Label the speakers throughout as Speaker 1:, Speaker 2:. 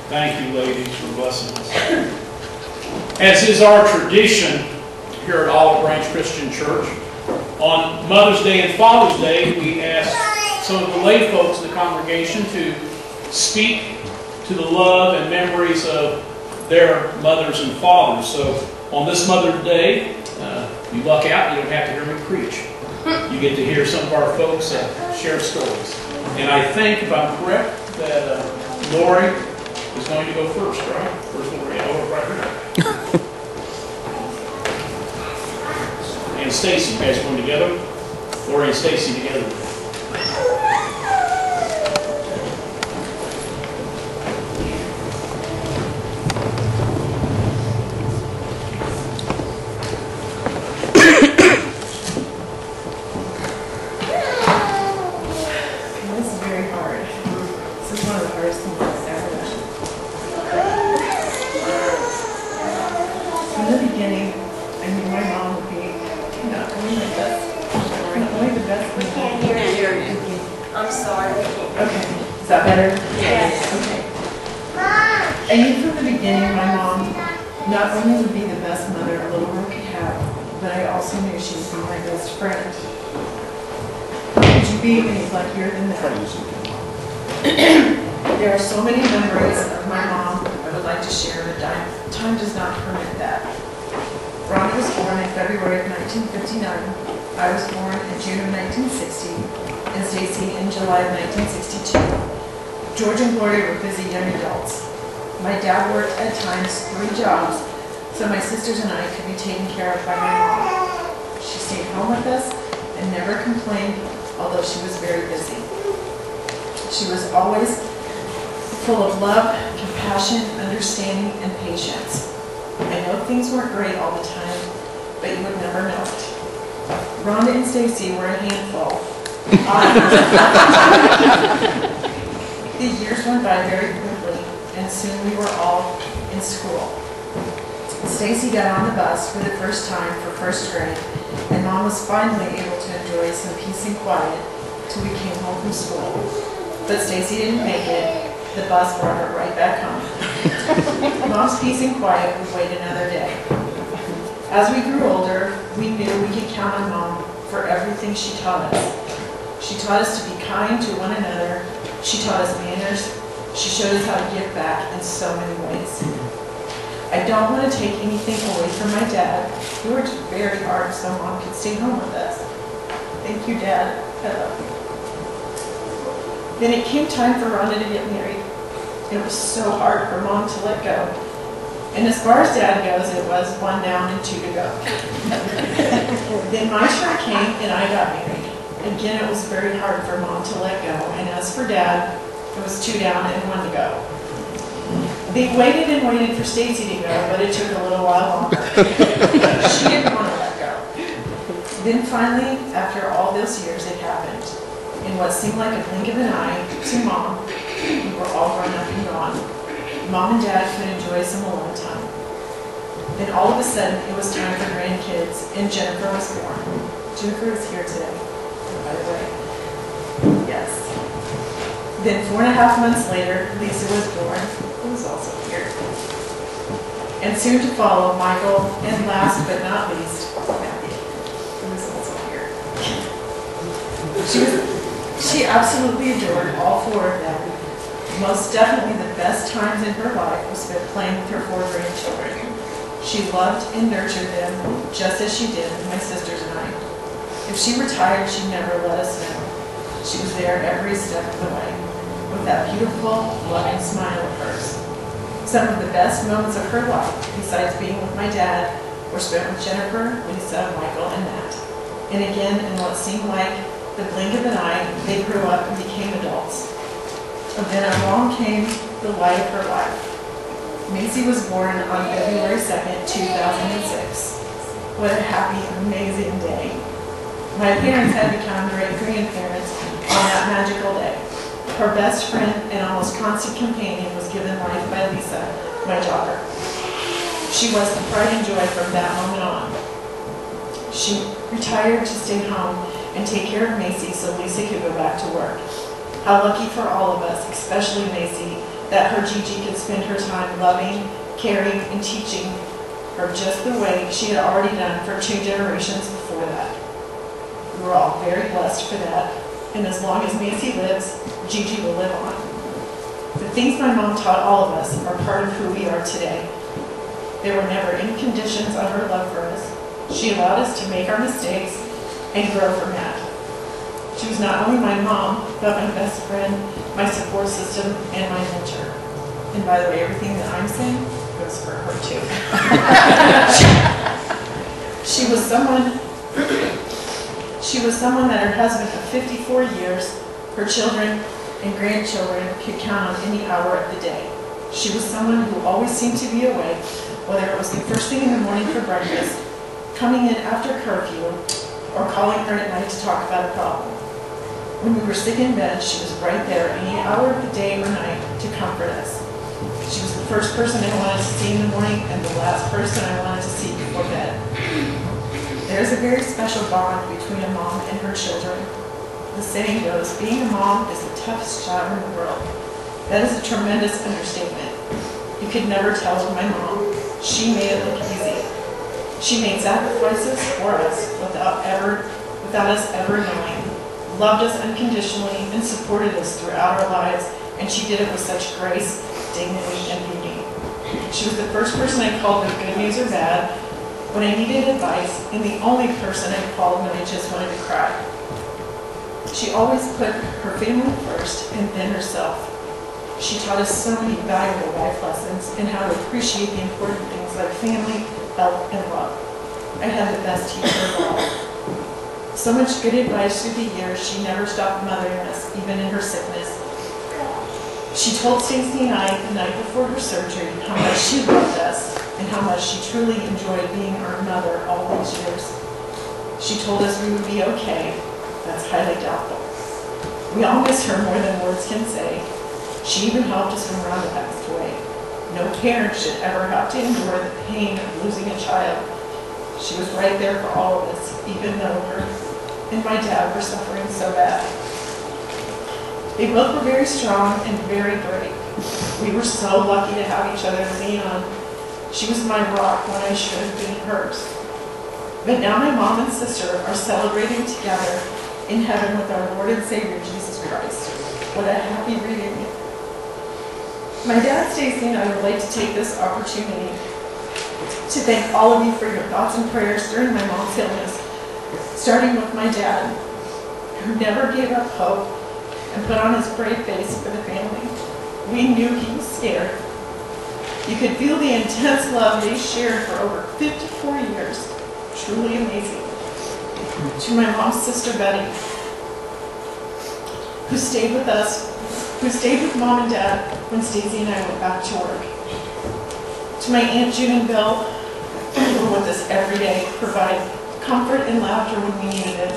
Speaker 1: Thank you, ladies, for blessing us. As is our tradition here at Olive Branch Christian Church, on Mother's Day and Father's Day, we ask some of the lay folks in the congregation to speak to the love and memories of their mothers and fathers. So on this Mother's Day, you luck out, you don't have to hear me preach. You get to hear some of our folks share stories. And I think, if I'm correct, that Lori is going to go first, right? First Lori, right here. And Stacy, you guys going together? Lori and Stacy together.
Speaker 2: There are so many memories of my mom I would like to share, but time does not permit that. Ronnie was born in February of 1959. I was born in June of 1960, and Stacy in July of 1962. George and Gloria were busy young adults. My dad worked at times 3 jobs, so my sisters and I could be taken care of by my mom. She stayed home with us and never complained, although she was very busy. She was always full of love, compassion, understanding, and patience. I know things weren't great all the time, but you would never know it. Rhonda and Stacy were a handful. The years went by very quickly, and soon we were all in school. Stacy got on the bus for the first time for first grade, and Mom was finally able to enjoy some peace and quiet till we came home from school. But Stacy didn't make it. The bus brought her right back home. Mom's peace and quiet would wait another day. As we grew older, we knew we could count on Mom for everything she taught us. She taught us to be kind to one another. She taught us manners. She showed us how to give back in so many ways. I don't want to take anything away from my dad. He worked very hard so Mom could stay home with us. Thank you, Dad. I love you. Then it came time for Rhonda to get married. It was so hard for Mom to let go. And as far as Dad goes, it was 1 down and 2 to go. Then my turn came and I got married. Again, it was very hard for Mom to let go. And as for Dad, it was 2 down and 1 to go. They waited and waited for Stacy to go, but it took a little while longer. She didn't want to let go. Then finally, after all those years, it happened. In what seemed like a blink of an eye to Mom, we were all grown up and gone. Mom and Dad could enjoy some alone time. Then all of a sudden, it was time for grandkids, and Jennifer was born. Jennifer is here today, by the way. Yes. Then 4.5 months later, Lisa was born, who was also here. And soon to follow, Michael, and last but not least, Matthew, who was also here. She absolutely adored all 4 of them. Most definitely the best times in her life was spent playing with her 4 grandchildren. She loved and nurtured them just as she did with my sisters and I. If she were tired, she never let us know. She was there every step of the way, with that beautiful, loving smile of hers. Some of the best moments of her life, besides being with my dad, were spent with Jennifer, Lisa, Michael, and Matt. And again, in what seemed like the blink of an eye, they grew up and became adults. And then along came the light of her life. Macy was born on February 2nd, 2006. What a happy, amazing day. My parents had become great grandparents on that magical day. Her best friend and almost constant companion was given life by Lisa, my daughter. She was the pride and joy from that moment on. She retired to stay home and take care of Macy so Lisa could go back to work. How lucky for all of us, especially Macy, that her Gigi could spend her time loving, caring, and teaching her just the way she had already done for 2 generations before that. We were all very blessed for that, and as long as Nancy lives, Gigi will live on. The things my mom taught all of us are part of who we are today. There were never any conditions on her love for us. She allowed us to make our mistakes and grow from that. She was not only my mom, but my best friend, my support system, and my mentor. And by the way, everything that I'm saying goes for her too. She was someone that her husband of 54 years, her children and grandchildren could count on any hour of the day. She was someone who always seemed to be awake, whether it was the first thing in the morning for breakfast, coming in after curfew, or calling her at night to talk about a problem. When we were sick in bed, she was right there any hour of the day or night to comfort us. She was the first person I wanted to see in the morning and the last person I wanted to see before bed. There is a very special bond between a mom and her children. The saying goes, being a mom is the toughest job in the world. That is a tremendous understatement. You could never tell with my mom. She made it look easy. She made sacrifices for us without us ever knowing, loved us unconditionally, and supported us throughout our lives, and she did it with such grace, dignity, and beauty. She was the first person I called with good news or bad, when I needed advice, and the only person I called when I just wanted to cry. She always put her family first and then herself. She taught us so many valuable life lessons and how to appreciate the important things like family, health, and love. I had the best teacher of all. So much good advice through the years, she never stopped mothering us, even in her sickness. She told Stacy and I the night before her surgery how much she loved us and how much she truly enjoyed being our mother all these years. She told us we would be okay. That's highly doubtful. We all miss her more than words can say. She even helped us when Rhonda passed away. No parent should ever have to endure the pain of losing a child. She was right there for all of us, even though her and my dad were suffering so bad. They both were very strong and very brave. We were so lucky to have each other to lean on. She was my rock when I should have been hers. But now my mom and sister are celebrating together in heaven with our Lord and Savior, Jesus Christ. What a happy reunion. My dad, Stacy, and I would like to take this opportunity to thank all of you for your thoughts and prayers during my mom's illness, starting with my dad, who never gave up hope and put on his brave face for the family. We knew he was scared. You could feel the intense love they shared for over 54 years. Truly amazing. To my mom's sister Betty, who stayed with Mom and Dad when Stacy and I went back to work. To my Aunt June and Bill, who were with us every day, provided comfort and laughter when we needed it.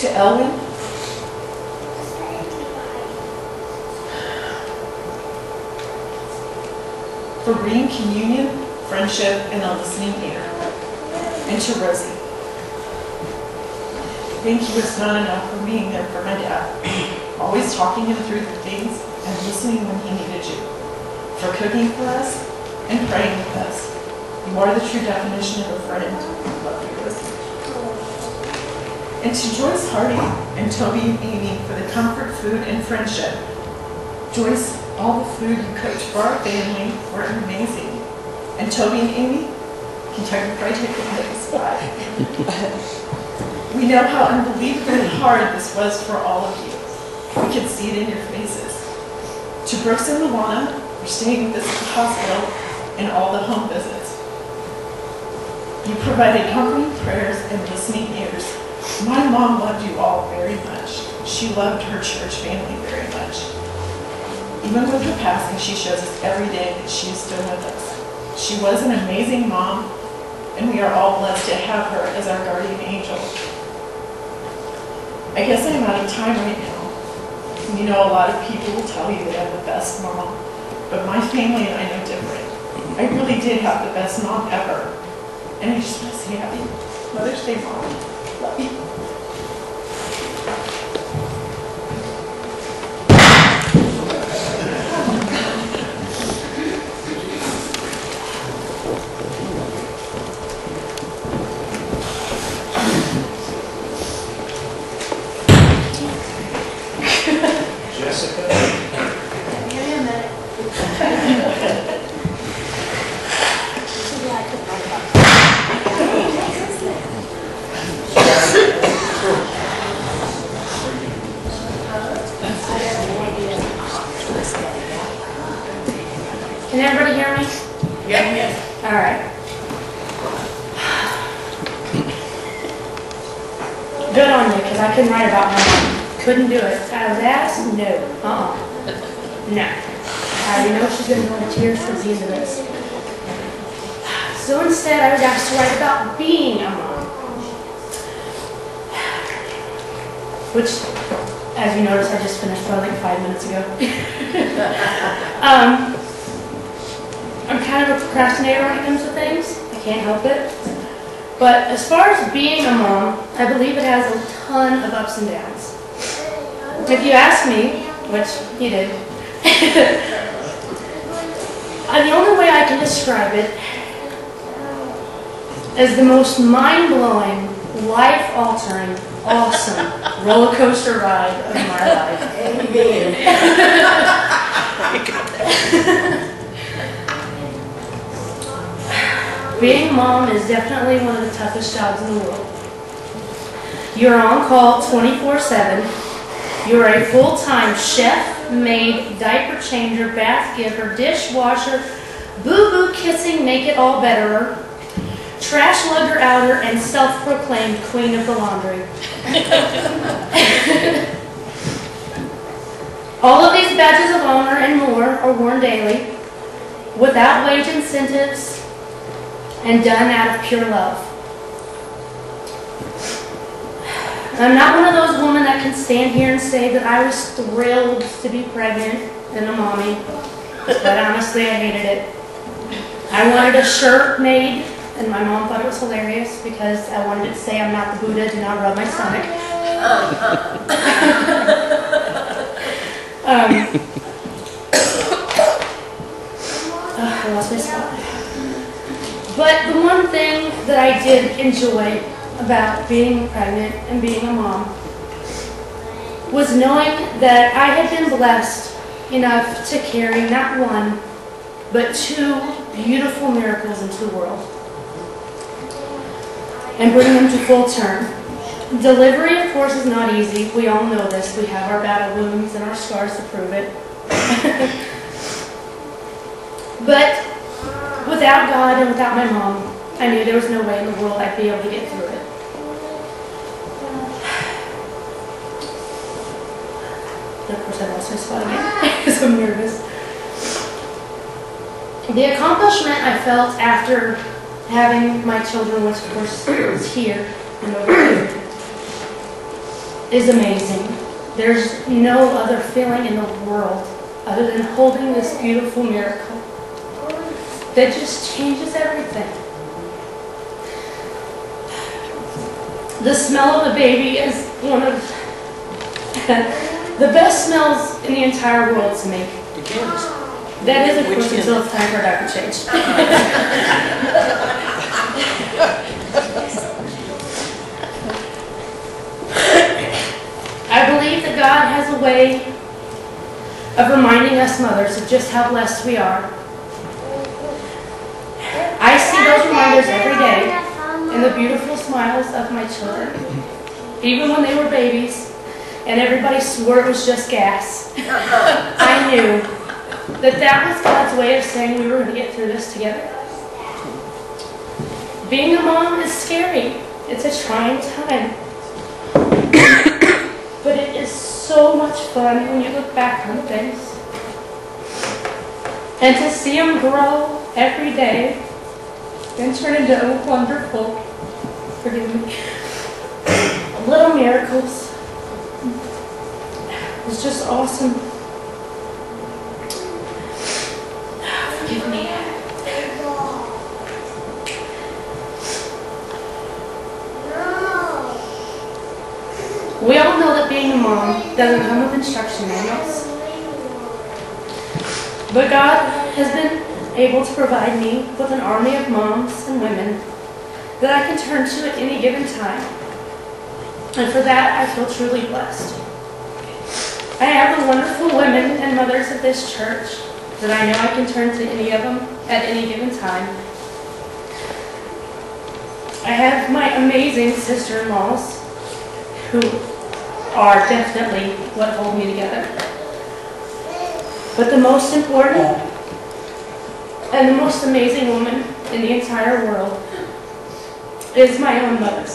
Speaker 2: To Elwin, for bringing communion, friendship, and a listening ear. And to Rosie, thank you is not enough for being there for my dad, always talking him through the things and listening when he needed you, for cooking for us and praying with us. You are the true definition of a friend. Love you, Rosie. And to Joyce Hardy and Toby and Amy for the comfort, food, and friendship. Joyce, all the food you cooked for our family were amazing. And Toby and Amy, Kentucky Fried Chicken Nuggets. We know how unbelievably hard this was for all of you. We could see it in your faces. To Brooks and Luana for staying with us at the hospital and all the home visits. You provided comforting prayers and listening ears. My mom loved you all very much. She loved her church family very much. Even with her passing, she shows us every day that she is still with us. She was an amazing mom, and we are all blessed to have her as our guardian angel. I guess I'm out of time right now. You know, a lot of people will tell you that I'm the best mom, but my family and I know different. I really did have the best mom ever, and I just want to say happy Mother's Day, Mom. Love you.
Speaker 3: Can everybody hear me?
Speaker 4: Yeah.
Speaker 3: All right. Good on you, because I couldn't write about my mom. Couldn't do it. I was asked, no. No. I already know she's going to go into tears towards the end of this. So instead, I was asked to write about being a mom. Which, as you notice, I just finished probably like 5 minutes ago. I'm kind of a procrastinator when it comes to things. I can't help it. But as far as being a mom, I believe it has a ton of ups and downs. If you ask me, which you did, the only way I can describe it is the most mind-blowing, life-altering, awesome roller coaster ride of my life. Being a mom is definitely one of the toughest jobs in the world. You're on call 24/7. You're a full-time chef, maid, diaper changer, bath giver, dishwasher, boo-boo kissing, make it all betterer, trash lugger outer, and self-proclaimed queen of the laundry. All of these badges of honor and more are worn daily, without wage incentives, and done out of pure love. I'm not one of those women that can stand here and say that I was thrilled to be pregnant and a mommy, but honestly I hated it. I wanted a shirt made, and my mom thought it was hilarious because I wanted it to say I'm not the Buddha, do not rub my stomach. I lost my spot. But the one thing that I did enjoy about being pregnant and being a mom was knowing that I had been blessed enough to carry not one, but 2 beautiful miracles into the world and bring them to full term. Delivery, of course, is not easy. We all know this. We have our battle wounds and our scars to prove it. But without God and without my mom, I knew there was no way in the world I'd be able to get through it. And of course, I lost my spot again because I'm nervous. The accomplishment I felt after having my children, which of course is here and over here, is amazing. There's no other feeling in the world other than holding this beautiful miracle that just changes everything. The smell of a baby is one of the best smells in the entire world to me. That is, of course, until it's time for a diaper change. I believe that God has a way of reminding us mothers of just how blessed we are. I see those reminders every day in the beautiful smiles of my children, even when they were babies and everybody swore it was just gas. I knew that was God's way of saying we were going to get through this together. Being a mom is scary. It's a trying time. But it is so much fun when you look back on things. And to see them grow every day and turn into wonderful, forgive me, little miracles. It's just awesome. Forgive me. We all know that being a mom doesn't come with instruction manuals. But God has been able to provide me with an army of moms and women that I can turn to at any given time. And for that, I feel truly blessed. I have the wonderful women and mothers of this church that I know I can turn to any of them at any given time. I have my amazing sister-in-laws who are definitely what hold me together. But the most important and the most amazing woman in the entire world is my own mother.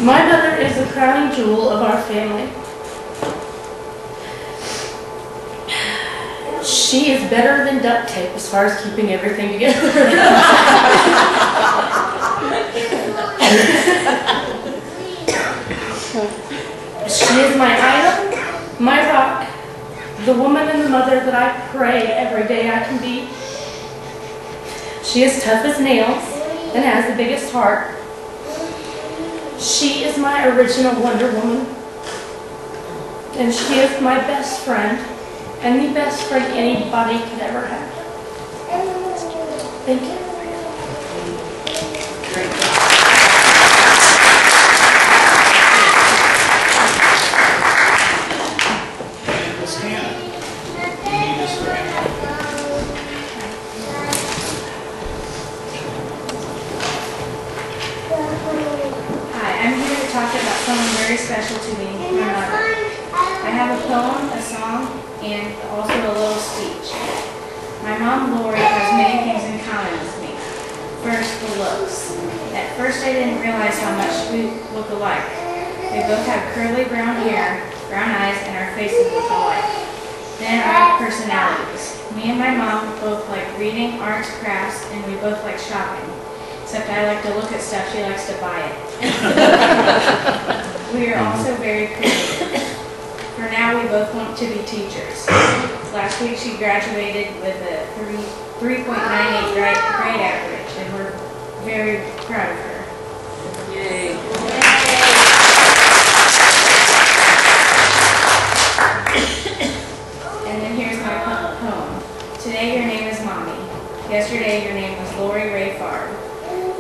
Speaker 3: My mother is the crowning jewel of our family. She is better than duct tape as far as keeping everything together. She is my idol, my rock, the woman and the mother that I pray every day I can be. She is tough as nails and has the biggest heart. She is my original Wonder Woman. And she is my best friend, and the best friend anybody could ever have. Thank you.
Speaker 4: Talk about someone very special to me, my mother. I have a poem, a song, and also a little speech. My mom, Lori, has many things in common with me. First, the looks. At first, I didn't realize how much we look alike. We both have curly brown hair, brown eyes, and our faces look alike. Then our personalities. Me and my mom both like reading, arts, crafts, and we both like shopping. Except I like to look at stuff, she likes to buy it. We are also very creative. For now, we both want to be teachers. Last week, she graduated with a 3.98 grade average, and we're very proud of her.
Speaker 5: Yay.
Speaker 4: And then here's my poem. Today, your name is Mommy. Yesterday, your name was Lori Ray Favre.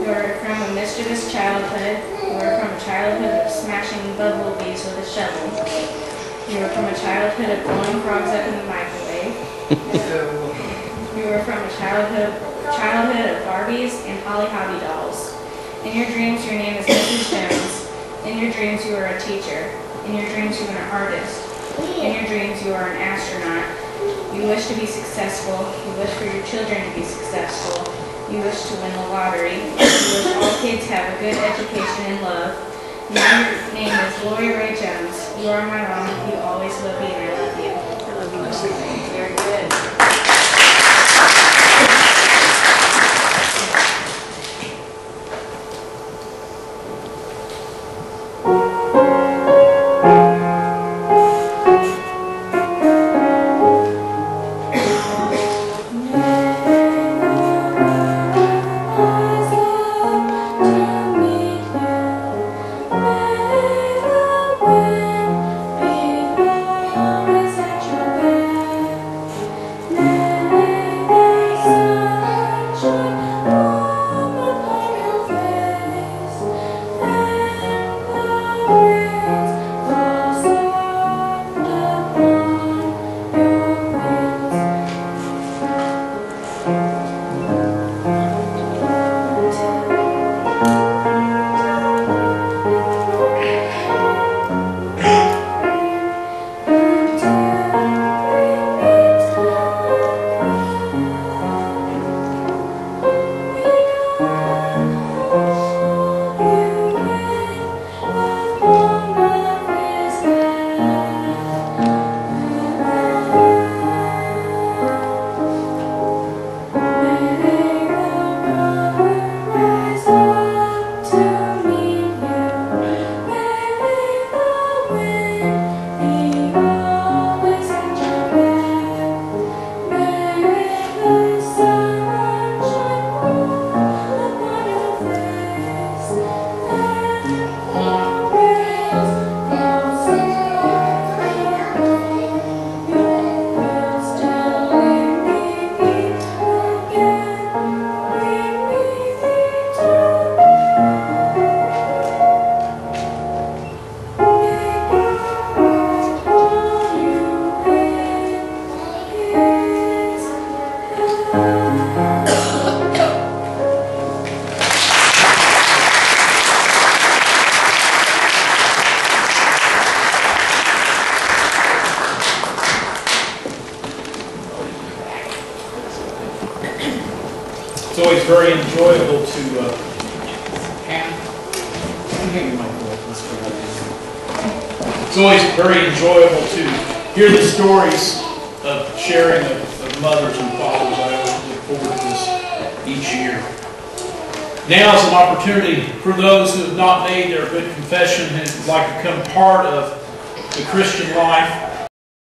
Speaker 4: You are from a mischievous childhood. You are from a childhood of smashing bumblebees with a shovel. You are from a childhood of blowing frogs up in the microwave. You are from a childhood of Barbies and Holly Hobby dolls. In your dreams, your name is Mrs. Jones. In your dreams, you are a teacher. In your dreams, you are an artist. In your dreams, you are an astronaut. You wish to be successful. You wish for your children to be successful. You wish to win the lottery. You wish all kids have a good education and love. Now your name is Lori Ray Jones. You are my mom. You always will be, and I love you.
Speaker 5: I love you too. Very good.
Speaker 4: Be
Speaker 1: always very enjoyable to Hannah. Hang my book. Let's go ahead. It's always very enjoyable to hear the stories of sharing of mothers and fathers. I always look forward to this each year. Now is an opportunity for those who have not made their good confession and would like to become part of the Christian life.